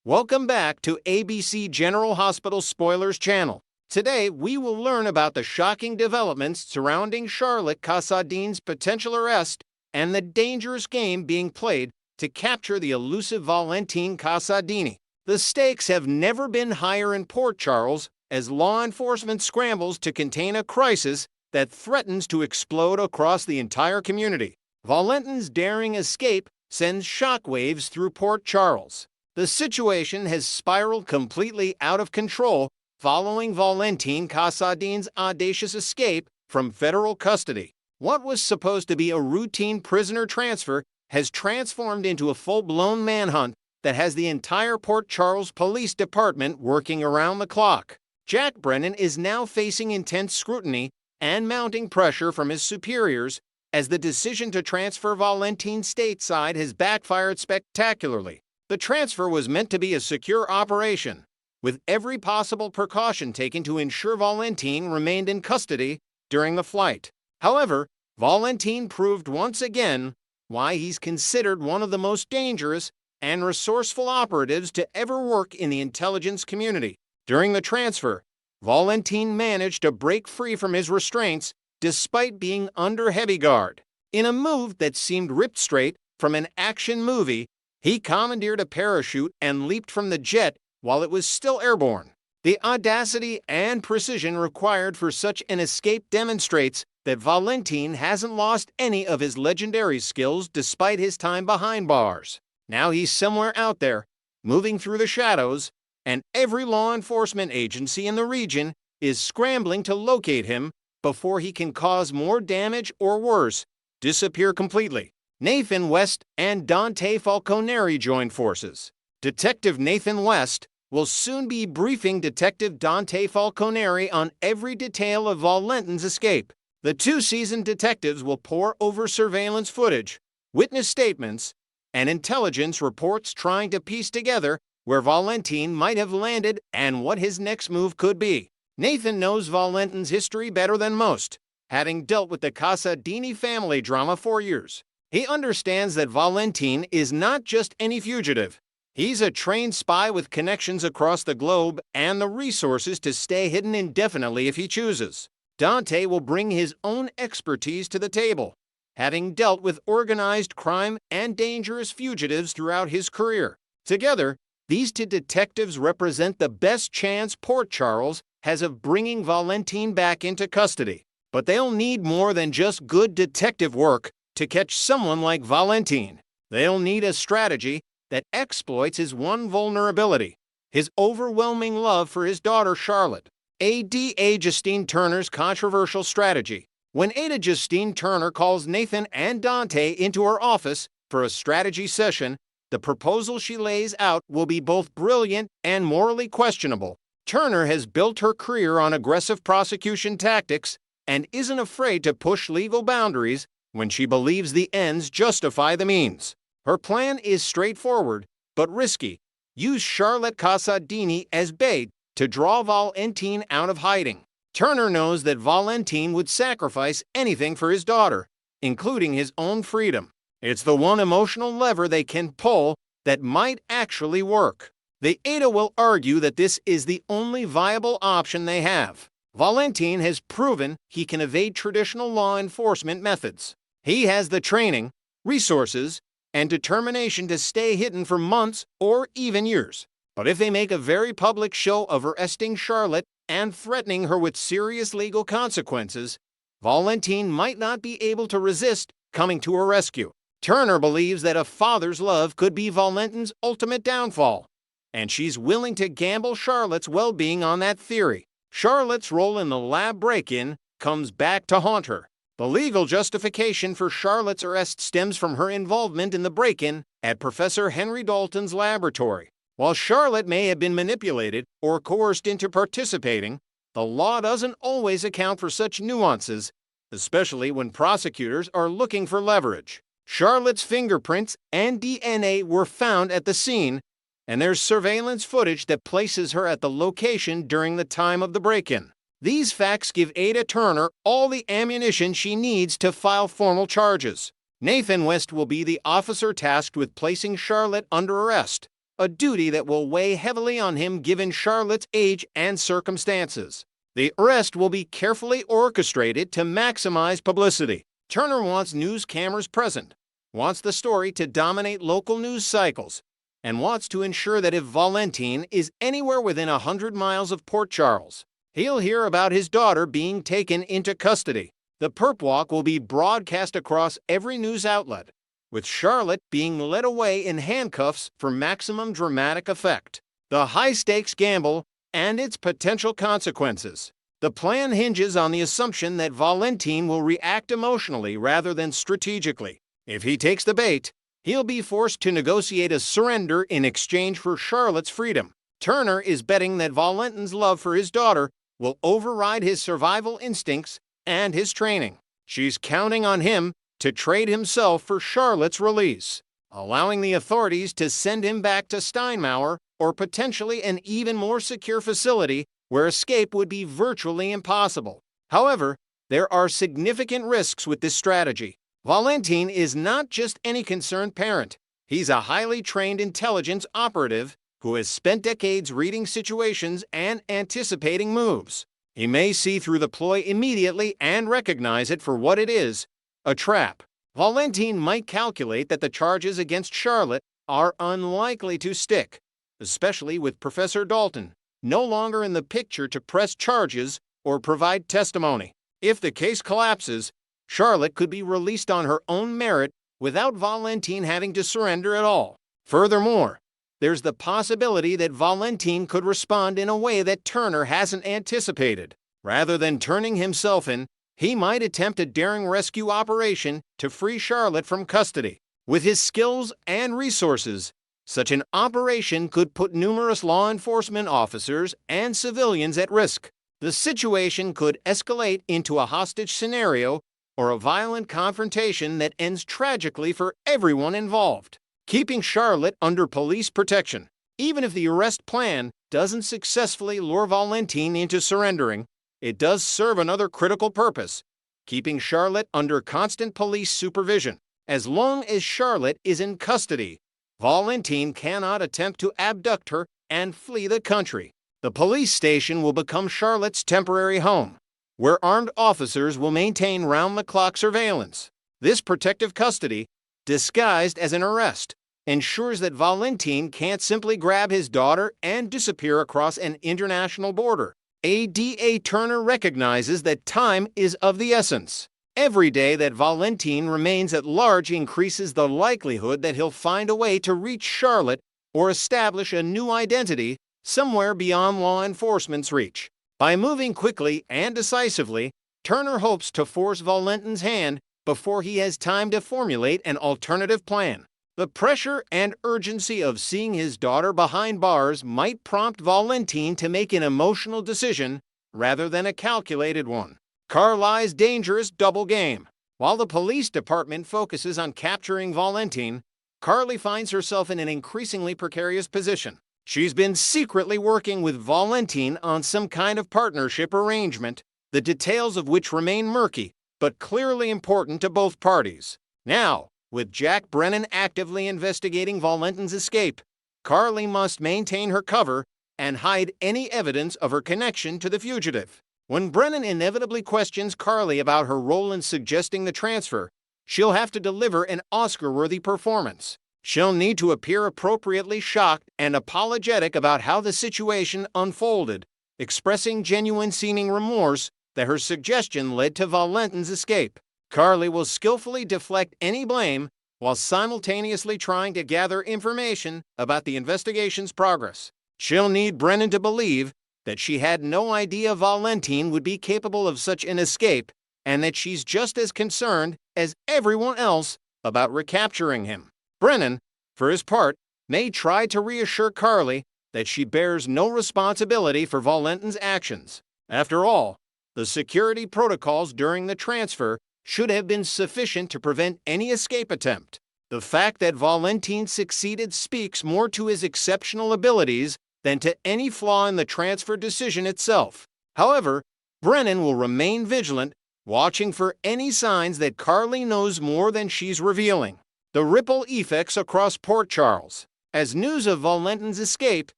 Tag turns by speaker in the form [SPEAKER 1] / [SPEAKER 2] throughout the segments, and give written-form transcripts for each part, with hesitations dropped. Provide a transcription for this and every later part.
[SPEAKER 1] Welcome back to ABC General Hospital Spoilers channel. Today, we will learn about the shocking developments surrounding Charlotte Casadin's potential arrest and the dangerous game being played to capture the elusive Valentin Casadini. The stakes have never been higher in Port Charles as law enforcement scrambles to contain a crisis that threatens to explode across the entire community. Valentin's daring escape sends shockwaves through Port Charles. The situation has spiraled completely out of control following Valentin Casadin's audacious escape from federal custody. What was supposed to be a routine prisoner transfer has transformed into a full-blown manhunt that has the entire Port Charles Police Department working around the clock. Jack Brennan is now facing intense scrutiny and mounting pressure from his superiors as the decision to transfer Valentin stateside has backfired spectacularly. The transfer was meant to be a secure operation, with every possible precaution taken to ensure Valentin remained in custody during the flight. However, Valentin proved once again why he's considered one of the most dangerous and resourceful operatives to ever work in the intelligence community. During the transfer, Valentin managed to break free from his restraints despite being under heavy guard. In a move that seemed ripped straight from an action movie, he commandeered a parachute and leaped from the jet while it was still airborne. The audacity and precision required for such an escape demonstrates that Valentin hasn't lost any of his legendary skills despite his time behind bars. Now he's somewhere out there, moving through the shadows, and every law enforcement agency in the region is scrambling to locate him before he can cause more damage or worse, disappear completely. Nathan West and Dante Falconeri join forces. Detective Nathan West will soon be briefing Detective Dante Falconeri on every detail of Valentin's escape. The two seasoned detectives will pore over surveillance footage, witness statements, and intelligence reports trying to piece together where Valentin might have landed and what his next move could be. Nathan knows Valentin's history better than most, having dealt with the Casadini family drama for years. He understands that Valentin is not just any fugitive. He's a trained spy with connections across the globe and the resources to stay hidden indefinitely if he chooses. Dante will bring his own expertise to the table, having dealt with organized crime and dangerous fugitives throughout his career. Together, these two detectives represent the best chance Port Charles has of bringing Valentin back into custody. But they'll need more than just good detective work to catch someone like Valentin. They'll need a strategy that exploits his one vulnerability, his overwhelming love for his daughter Charlotte. Ada Justine Turner's controversial strategy. When Ada Justine Turner calls Nathan and Dante into her office for a strategy session, the proposal she lays out will be both brilliant and morally questionable. Turner has built her career on aggressive prosecution tactics and isn't afraid to push legal boundaries when she believes the ends justify the means. Her plan is straightforward, but risky. Use Charlotte Casadini as bait to draw Valentin out of hiding. Turner knows that Valentin would sacrifice anything for his daughter, including his own freedom. It's the one emotional lever they can pull that might actually work. The Ada will argue that this is the only viable option they have. Valentin has proven he can evade traditional law enforcement methods. He has the training, resources, and determination to stay hidden for months or even years. But if they make a very public show of arresting Charlotte and threatening her with serious legal consequences, Valentin might not be able to resist coming to her rescue. Turner believes that a father's love could be Valentin's ultimate downfall, and she's willing to gamble Charlotte's well-being on that theory. Charlotte's role in the lab break-in comes back to haunt her. The legal justification for Charlotte's arrest stems from her involvement in the break-in at Professor Henry Dalton's laboratory. While Charlotte may have been manipulated or coerced into participating, the law doesn't always account for such nuances, especially when prosecutors are looking for leverage. Charlotte's fingerprints and DNA were found at the scene, and there's surveillance footage that places her at the location during the time of the break-in. These facts give Ada Turner all the ammunition she needs to file formal charges. Nathan West will be the officer tasked with placing Charlotte under arrest. a duty that will weigh heavily on him given Charlotte's age and circumstances. The arrest will be carefully orchestrated to maximize publicity. Turner wants news cameras present, wants the story to dominate local news cycles, and wants to ensure that if Valentin is anywhere within 100 miles of Port Charles, he'll hear about his daughter being taken into custody. The perp walk will be broadcast across every news outlet, with Charlotte being led away in handcuffs for maximum dramatic effect. The high-stakes gamble and its potential consequences. The plan hinges on the assumption that Valentin will react emotionally rather than strategically. If he takes the bait, he'll be forced to negotiate a surrender in exchange for Charlotte's freedom. Turner is betting that Valentin's love for his daughter will override his survival instincts and his training. She's counting on him to trade himself for Charlotte's release, allowing the authorities to send him back to Steinmauer or potentially an even more secure facility where escape would be virtually impossible. However, there are significant risks with this strategy. Valentin is not just any concerned parent. He's a highly trained intelligence operative who has spent decades reading situations and anticipating moves. He may see through the ploy immediately and recognize it for what it is, a trap. Valentin might calculate that the charges against Charlotte are unlikely to stick, especially with Professor Dalton no longer in the picture to press charges or provide testimony. If the case collapses, Charlotte could be released on her own merit without Valentin having to surrender at all. Furthermore, there's the possibility that Valentin could respond in a way that Turner hasn't anticipated. Rather than turning himself in, he might attempt a daring rescue operation to free Charlotte from custody. With his skills and resources, such an operation could put numerous law enforcement officers and civilians at risk. The situation could escalate into a hostage scenario or a violent confrontation that ends tragically for everyone involved. Keeping Charlotte under police protection. Even if the arrest plan doesn't successfully lure Valentin into surrendering, it does serve another critical purpose, keeping Charlotte under constant police supervision. As long as Charlotte is in custody, Valentin cannot attempt to abduct her and flee the country. The police station will become Charlotte's temporary home, where armed officers will maintain round-the-clock surveillance. This protective custody, disguised as an arrest, ensures that Valentin can't simply grab his daughter and disappear across an international border. ADA Turner recognizes that time is of the essence. Every day that Valentin remains at large increases the likelihood that he'll find a way to reach Charlotte or establish a new identity somewhere beyond law enforcement's reach. By moving quickly and decisively, Turner hopes to force Valentin's hand before he has time to formulate an alternative plan. The pressure and urgency of seeing his daughter behind bars might prompt Valentin to make an emotional decision rather than a calculated one. Carly's dangerous double game. While the police department focuses on capturing Valentin, Carly finds herself in an increasingly precarious position. She's been secretly working with Valentin on some kind of partnership arrangement, the details of which remain murky, but clearly important to both parties. Now, with Jack Brennan actively investigating Valentin's escape, Carly must maintain her cover and hide any evidence of her connection to the fugitive. When Brennan inevitably questions Carly about her role in suggesting the transfer, she'll have to deliver an Oscar-worthy performance. She'll need to appear appropriately shocked and apologetic about how the situation unfolded, expressing genuine seeming remorse that her suggestion led to Valentin's escape. Carly will skillfully deflect any blame while simultaneously trying to gather information about the investigation's progress. She'll need Brennan to believe that she had no idea Valentin would be capable of such an escape and that she's just as concerned as everyone else about recapturing him. Brennan, for his part, may try to reassure Carly that she bears no responsibility for Valentin's actions. After all, the security protocols during the transfer should have been sufficient to prevent any escape attempt. The fact that Valentin succeeded speaks more to his exceptional abilities than to any flaw in the transfer decision itself. However, Brennan will remain vigilant, watching for any signs that Carly knows more than she's revealing. The ripple effects across Port Charles. As news of Valentin's escape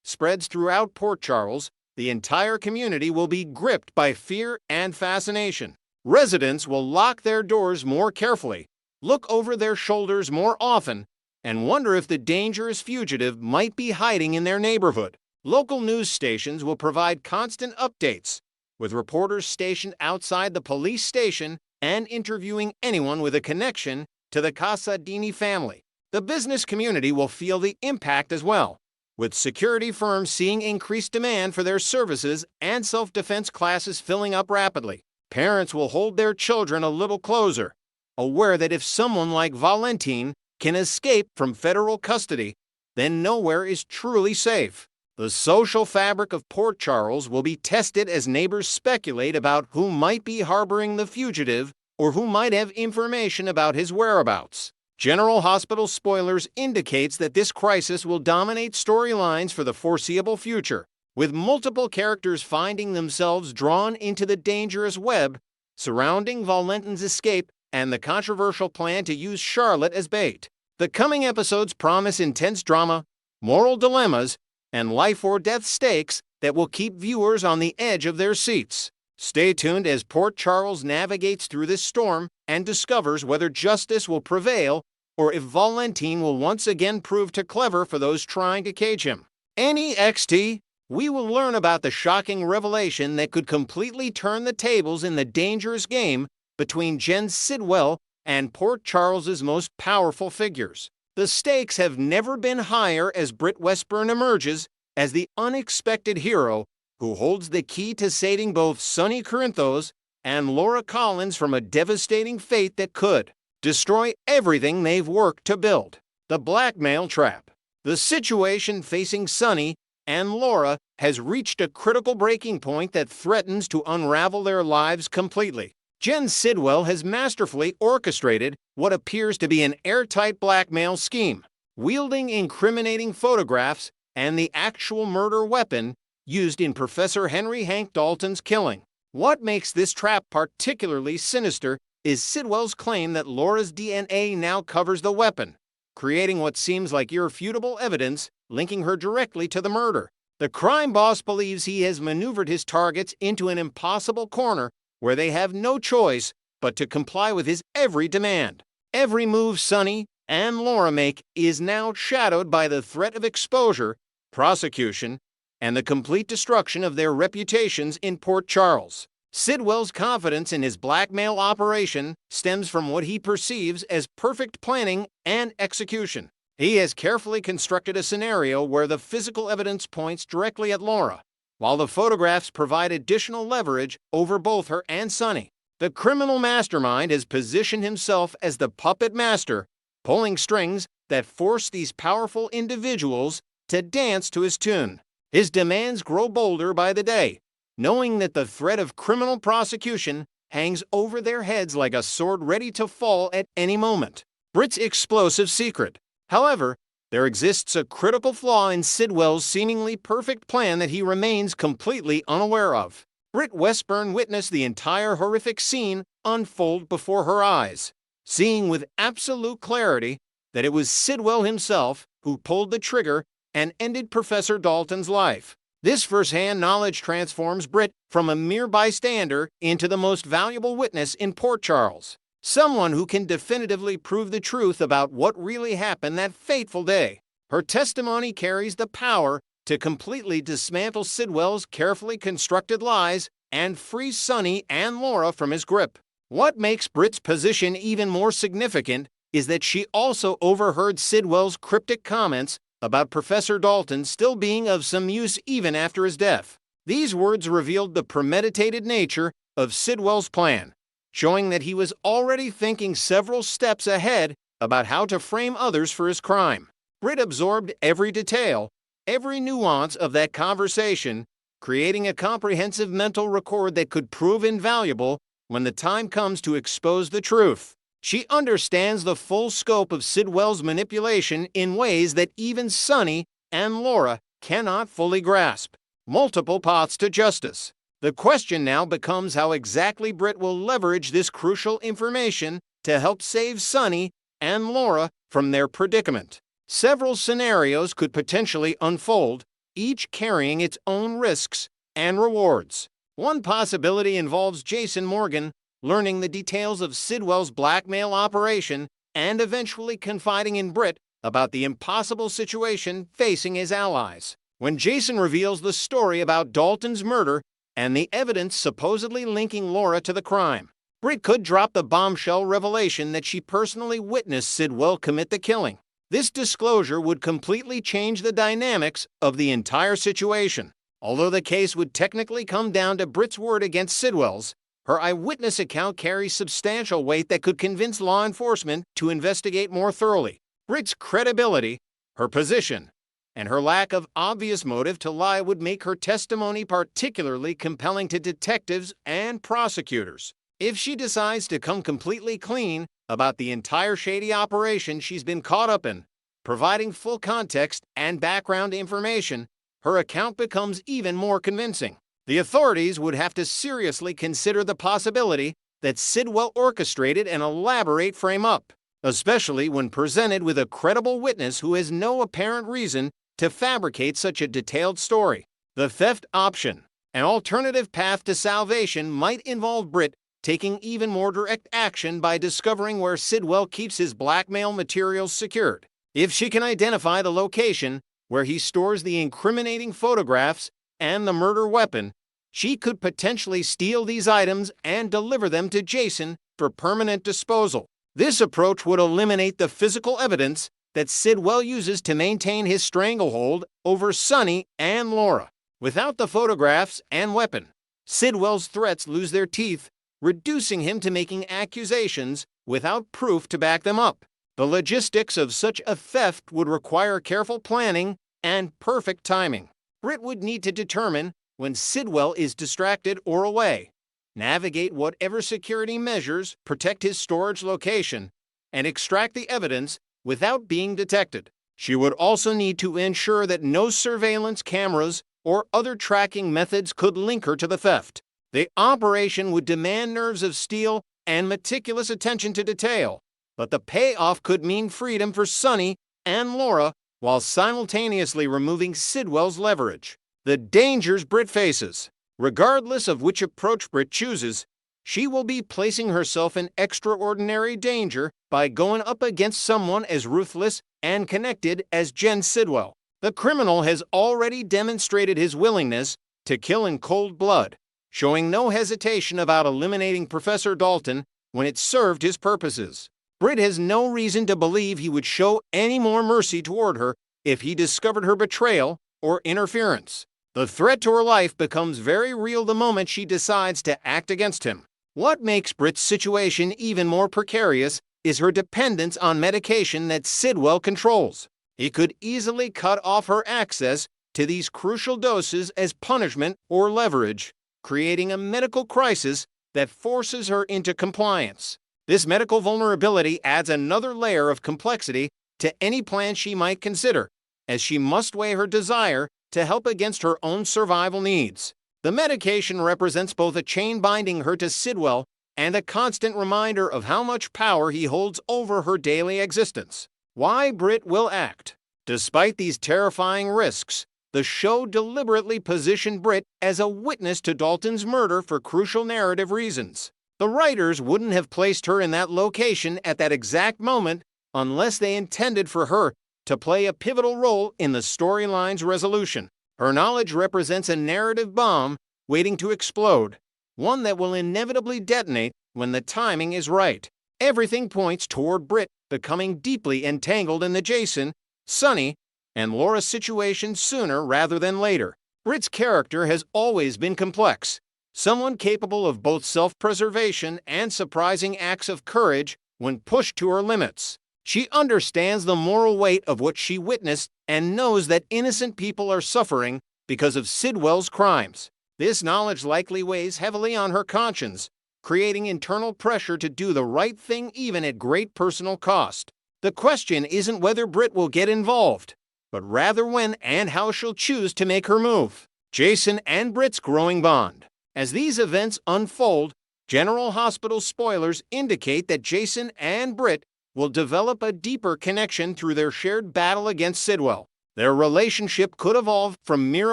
[SPEAKER 1] spreads throughout Port Charles, the entire community will be gripped by fear and fascination. Residents will lock their doors more carefully, look over their shoulders more often, and wonder if the dangerous fugitive might be hiding in their neighborhood. Local news stations will provide constant updates, with reporters stationed outside the police station and interviewing anyone with a connection to the Casadini family. The business community will feel the impact as well, with security firms seeing increased demand for their services and self-defense classes filling up rapidly. Parents will hold their children a little closer, aware that if someone like Valentin can escape from federal custody, then nowhere is truly safe. The social fabric of Port Charles will be tested as neighbors speculate about who might be harboring the fugitive or who might have information about his whereabouts. General Hospital Spoilers indicates that this crisis will dominate storylines for the foreseeable future, with multiple characters finding themselves drawn into the dangerous web surrounding Valentin's escape and the controversial plan to use Charlotte as bait. The coming episodes promise intense drama, moral dilemmas, and life-or-death stakes that will keep viewers on the edge of their seats. Stay tuned as Port Charles navigates through this storm and discovers whether justice will prevail or if Valentin will once again prove too clever for those trying to cage him. NEXT, we will learn about the shocking revelation that could completely turn the tables in the dangerous game between Jen Sidwell and Port Charles's most powerful figures. The stakes have never been higher as Britt Westburn emerges as the unexpected hero who holds the key to saving both Sonny Corinthos and Laura Collins from a devastating fate that could destroy everything they've worked to build. The blackmail trap. The situation facing Sonny and Laura has reached a critical breaking point that threatens to unravel their lives completely. Jen Sidwell has masterfully orchestrated what appears to be an airtight blackmail scheme, wielding incriminating photographs and the actual murder weapon used in Professor Henry Hank Dalton's killing. What makes this trap particularly sinister is Sidwell's claim that Laura's DNA now covers the weapon, creating what seems like irrefutable evidence linking her directly to the murder. The crime boss believes he has maneuvered his targets into an impossible corner where they have no choice but to comply with his every demand. Every move Sonny and Laura make is now shadowed by the threat of exposure, prosecution, and the complete destruction of their reputations in Port Charles. Sidwell's confidence in his blackmail operation stems from what he perceives as perfect planning and execution. He has carefully constructed a scenario where the physical evidence points directly at Laura, while the photographs provide additional leverage over both her and Sonny. The criminal mastermind has positioned himself as the puppet master, pulling strings that force these powerful individuals to dance to his tune. His demands grow bolder by the day, knowing that the threat of criminal prosecution hangs over their heads like a sword ready to fall at any moment. Britt's explosive secret. However, there exists a critical flaw in Sidwell's seemingly perfect plan that he remains completely unaware of. Britt Westburn witnessed the entire horrific scene unfold before her eyes, seeing with absolute clarity that it was Sidwell himself who pulled the trigger and ended Professor Dalton's life. This first-hand knowledge transforms Britt from a mere bystander into the most valuable witness in Port Charles, someone who can definitively prove the truth about what really happened that fateful day. Her testimony carries the power to completely dismantle Sidwell's carefully constructed lies and free Sonny and Laura from his grip. What makes Britt's position even more significant is that she also overheard Sidwell's cryptic comments about Professor Dalton still being of some use even after his death. These words revealed the premeditated nature of Sidwell's plan, showing that he was already thinking several steps ahead about how to frame others for his crime. Britt absorbed every detail, every nuance of that conversation, creating a comprehensive mental record that could prove invaluable when the time comes to expose the truth. She understands the full scope of Sidwell's manipulation in ways that even Sonny and Laura cannot fully grasp. Multiple paths to justice. The question now becomes how exactly Britt will leverage this crucial information to help save Sonny and Laura from their predicament. Several scenarios could potentially unfold, each carrying its own risks and rewards. One possibility involves Jason Morgan learning the details of Sidwell's blackmail operation and eventually confiding in Britt about the impossible situation facing his allies. When Jason reveals the story about Dalton's murder and the evidence supposedly linking Laura to the crime, Britt could drop the bombshell revelation that she personally witnessed Sidwell commit the killing. This disclosure would completely change the dynamics of the entire situation. Although the case would technically come down to Britt's word against Sidwell's, her eyewitness account carries substantial weight that could convince law enforcement to investigate more thoroughly. Britt's credibility, her position, and her lack of obvious motive to lie would make her testimony particularly compelling to detectives and prosecutors. If she decides to come completely clean about the entire shady operation she's been caught up in, providing full context and background information, her account becomes even more convincing. The authorities would have to seriously consider the possibility that Sidwell orchestrated an elaborate frame-up, especially when presented with a credible witness who has no apparent reason to fabricate such a detailed story. The theft option, an alternative path to salvation, might involve Britt taking even more direct action by discovering where Sidwell keeps his blackmail materials secured. If she can identify the location where he stores the incriminating photographs and the murder weapon, she could potentially steal these items and deliver them to Jason for permanent disposal. This approach would eliminate the physical evidence that Sidwell uses to maintain his stranglehold over Sonny and Laura. Without the photographs and weapon, Sidwell's threats lose their teeth, reducing him to making accusations without proof to back them up. The logistics of such a theft would require careful planning and perfect timing. Britt would need to determine when Sidwell is distracted or away, navigate whatever security measures protect his storage location, and extract the evidence without being detected. She would also need to ensure that no surveillance cameras or other tracking methods could link her to the theft. The operation would demand nerves of steel and meticulous attention to detail, but the payoff could mean freedom for Sonny and Laura while simultaneously removing Sidwell's leverage. The dangers Britt faces. Regardless of which approach Britt chooses, she will be placing herself in extraordinary danger by going up against someone as ruthless and connected as Jen Sidwell. The criminal has already demonstrated his willingness to kill in cold blood, showing no hesitation about eliminating Professor Dalton when it served his purposes. Britt has no reason to believe he would show any more mercy toward her if he discovered her betrayal or interference. The threat to her life becomes very real the moment she decides to act against him. What makes Britt's situation even more precarious is her dependence on medication that Sidwell controls. He could easily cut off her access to these crucial doses as punishment or leverage, creating a medical crisis that forces her into compliance. This medical vulnerability adds another layer of complexity to any plan she might consider, as she must weigh her desire to help against her own survival needs. The medication represents both a chain binding her to Sidwell and a constant reminder of how much power he holds over her daily existence. Why Britt will act. Despite these terrifying risks, the show deliberately positioned Britt as a witness to Dalton's murder for crucial narrative reasons. The writers wouldn't have placed her in that location at that exact moment unless they intended for her to play a pivotal role in the storyline's resolution. Her knowledge represents a narrative bomb waiting to explode, one that will inevitably detonate when the timing is right. Everything points toward Britt becoming deeply entangled in the Jason, Sonny, and Laura situation sooner rather than later. Britt's character has always been complex, someone capable of both self-preservation and surprising acts of courage when pushed to her limits. She understands the moral weight of what she witnessed and knows that innocent people are suffering because of Sidwell's crimes. This knowledge likely weighs heavily on her conscience, creating internal pressure to do the right thing even at great personal cost. The question isn't whether Britt will get involved, but rather when and how she'll choose to make her move. Jason and Britt's growing bond. As these events unfold, General Hospital spoilers indicate that Jason and Britt will develop a deeper connection through their shared battle against Sidwell. Their relationship could evolve from mere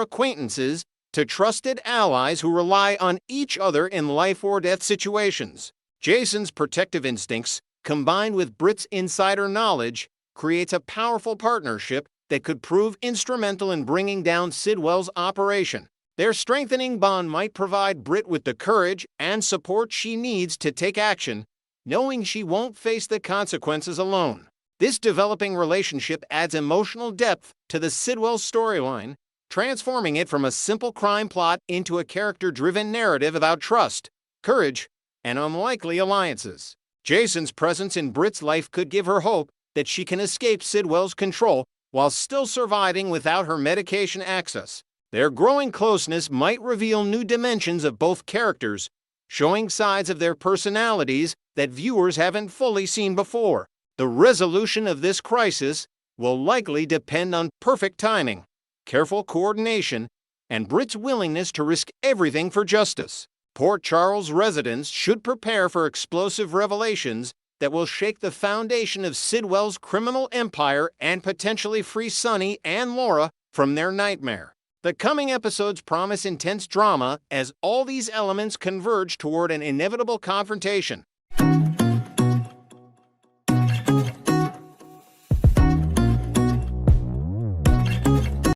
[SPEAKER 1] acquaintances to trusted allies who rely on each other in life or death situations. Jason's protective instincts, combined with Britt's insider knowledge, creates a powerful partnership that could prove instrumental in bringing down Sidwell's operation. Their strengthening bond might provide Britt with the courage and support she needs to take action, knowing she won't face the consequences alone. This developing relationship adds emotional depth to the Sidwell storyline, transforming it from a simple crime plot into a character-driven narrative about trust, courage, and unlikely alliances. Jason's presence in Britt's life could give her hope that she can escape Sidwell's control while still surviving without her medication access. Their growing closeness might reveal new dimensions of both characters, showing sides of their personalities that viewers haven't fully seen before. The resolution of this crisis will likely depend on perfect timing, careful coordination, and Britt's willingness to risk everything for justice. Port Charles residents should prepare for explosive revelations that will shake the foundation of Sidwell's criminal empire and potentially free Sonny and Laura from their nightmare. The coming episodes promise intense drama as all these elements converge toward an inevitable confrontation.